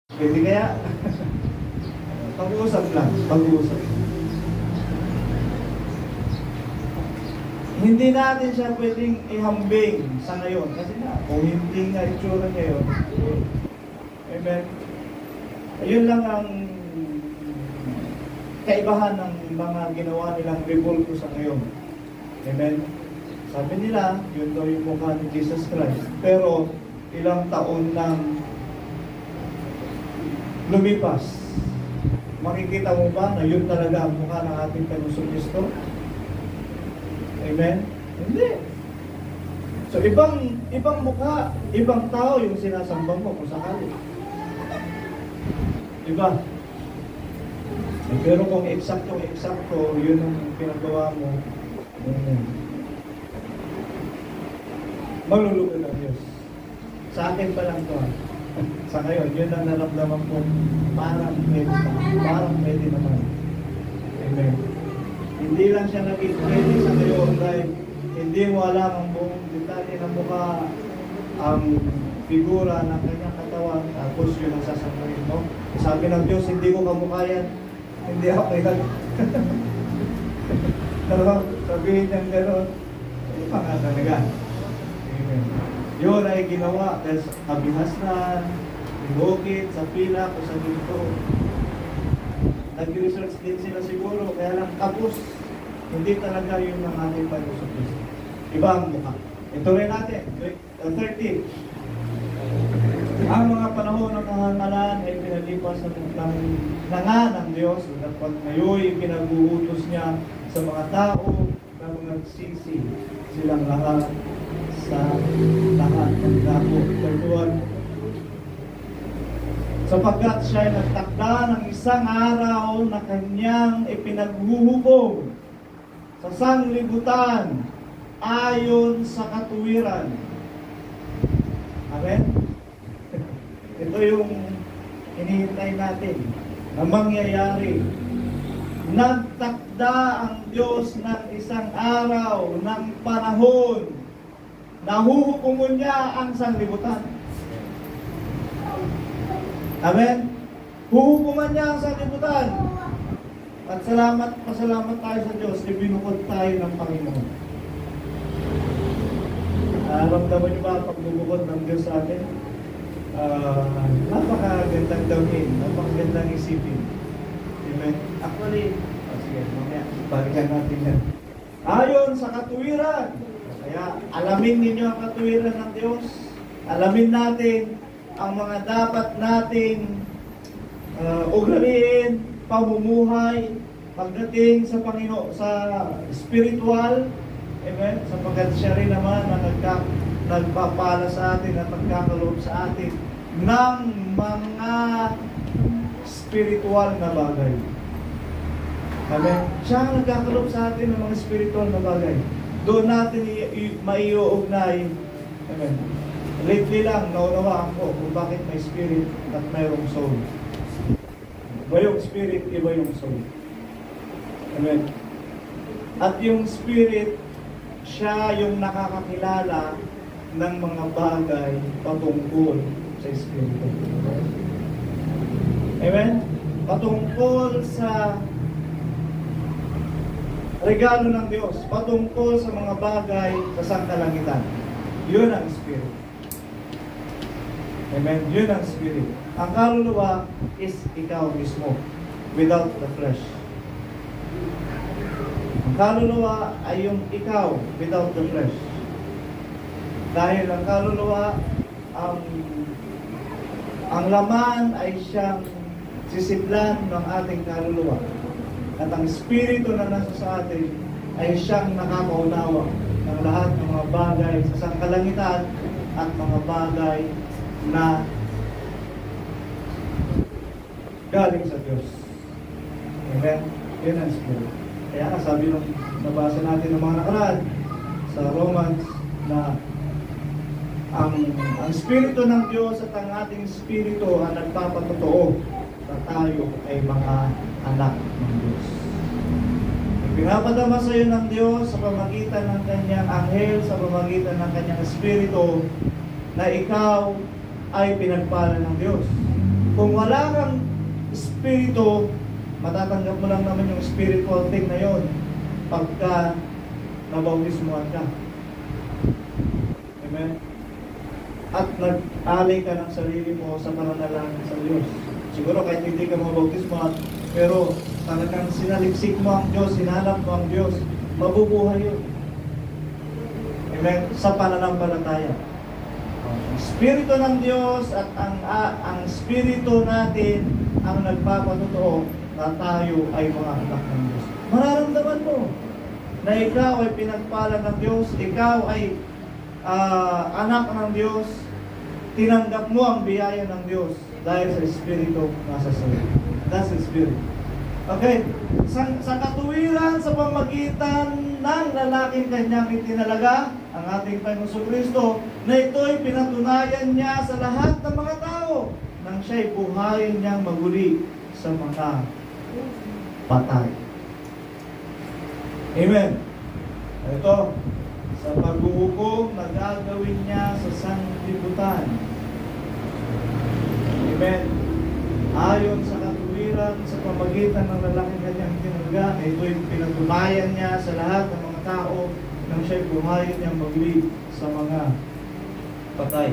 Pwede kaya? Pag-uusap lang, pag-uusap. Hindi natin siya pwedeng ihambing sa ngayon. Kasi na, kung hindi nga itsura ngayon, amen? Ayun lang ang kaibahan ng mga ginawa nilang revolto sa ngayon. Amen? Sabi nila, yun daw yung mukha ni Jesus Christ. Pero, ilang taon nang lumipas, makikita mo ba na yun talaga ang mukha ng ating Panginoong Kristo? Amen? Hindi. So, ibang mukha, ibang tao yung sinasamba mo kung sakali. Diba? Pero kung eksakto, yun ang pinagawa mo, malulugod ang Diyos. Sa akin pa lang to. Sa ngayon, yun ang naramdaman ko, parang pwede naman. Amen. Hindi lang siya naging pwede sa ngayon dahil hindi mo alam ang buong detalye ng mukha, ang figura ng kanyang katawan, tapos yun ang sasabihin mo. Sabi ng Diyos, hindi ko kamukha yan. Hindi ako yan. Sabihin niyang gano'n, hindi pa nga talaga. Amen. Yun ay ginawa dahil sa kabihasnan, bukid, sa pila, kung sa dito. Nag-research din sila siguro, kaya lang kapos. Hindi talaga yun ang ating Panginoon Kristo. Iba ang mukha. Ito rin natin, 30. Ang mga panahon ng kahangalan ay pinalipas na nga ng Diyos at pag ngayon pinag-uutos niya sa mga tao na mga nagsisi silang lahat sa lahat ng dako. Pagduan, sapagkat siya ay nagtakda ng isang araw na kanyang ipinaghuhukom sa sanglibutan ayon sa katuwiran. Amen? Ito yung hinihintay natin na mangyayari. Nagtakda ang Diyos ng isang araw, ng panahon, na huhukumun niya ang sanglibutan. Amen? Huhukuman niya ang sanglibutan. At pasalamat tayo sa Diyos, ibinukod tayo ng Panginoon. Ramdaman niyo ba pagbubukod ng Diyos sa atin? Napakagandang gawin, napakagandang isipin. Amen? Actually, sige, mamaya, balikan natin yan. Ayon sa katuwiran, kaya alamin ninyo ang katuwiran ng Diyos. Alamin natin ang mga dapat nating ugaliin, pamumuhay, pagdating sa Panginoon, sa spiritual. Amen? Sapagkat siya rin naman na nagpapala sa atin at nagkakaloob sa atin ng mga spiritual na bagay. Amen? Siya ang nagkakaloob sa atin ng mga spiritual na bagay. Doon natin maiuugnay. Amen? Lately lang, naunawaan ko kung bakit may spirit at mayroong soul. Iba yung spirit, iba yung soul. Amen? At yung spirit, siya yung nakakakilala ng mga bagay patungkol sa Espiritu. Amen? Patungkol sa regalo ng Diyos, patungkol sa mga bagay sa sangkalangitan. Yun ang Spirit. Amen? Yun ang Spirit. Ang kaluluwa is ikaw mismo, without the flesh. Ang kaluluwa ay yung ikaw without the flesh. Dahil ang kaluluwa, ang laman ay siyang sisidlan ng ating kaluluwa. At ang Espiritu na nasa sa atin ay siyang nakakaunawa ng lahat ng mga bagay sa sangkalangitan at mga bagay na galing sa Diyos. Amen? Yun ang Spirit. Kaya sabi nung nabasa natin ng mga nakaraan sa Romans na ang Espiritu ng Diyos at ang ating Espiritu ang nagpapatotoo na tayo ay mga anak ng Diyos. Pinapadama sa iyo ng Diyos sa pamagitan ng kanyang anghel, sa pamagitan ng kanyang Espiritu, na ikaw ay pinagpala ng Diyos. Kung wala kang espiritu, matatanggap mo lang naman yung spiritual thing na yon pagka nabautismuhan ka. Amen? At nag-alay ka ng sarili mo sa pananalangin sa Diyos. Siguro kahit hindi ka mabautismuhan, pero talagang sinaliksik mo ang Diyos, sinanap mo ang Diyos, mabubuhay yun. Amen? Sa pananampalataya. Ang Espiritu ng Diyos at ang Espiritu natin ang nagpapatotoo na tayo ay mga anak ng Diyos. Mararamdaman mo na ikaw ay pinagpala ng Diyos, ikaw ay anak ng Diyos, tinanggap mo ang biyaya ng Diyos dahil sa Espiritu nasa sa'yo. That's the Spirit. Okay? Sa katuwiran, sa pamagitan ng lalaking kanyang itinalaga, ang ating Panginoon Kristo, na ito'y pinatunayan niya sa lahat ng mga tao nang siya'y buhayin niyang maguli sa mga patay. Amen. Ito, sa paghuhukom na gagawin niya sa sanglibutan. Amen. Ayon sa katuwiran, sa pamagitan ng lalaking kanyang tinalaga, na ito'y pinatunayan niya sa lahat ng mga tao nang siya'y buhayin niyang maguli sa mga patay.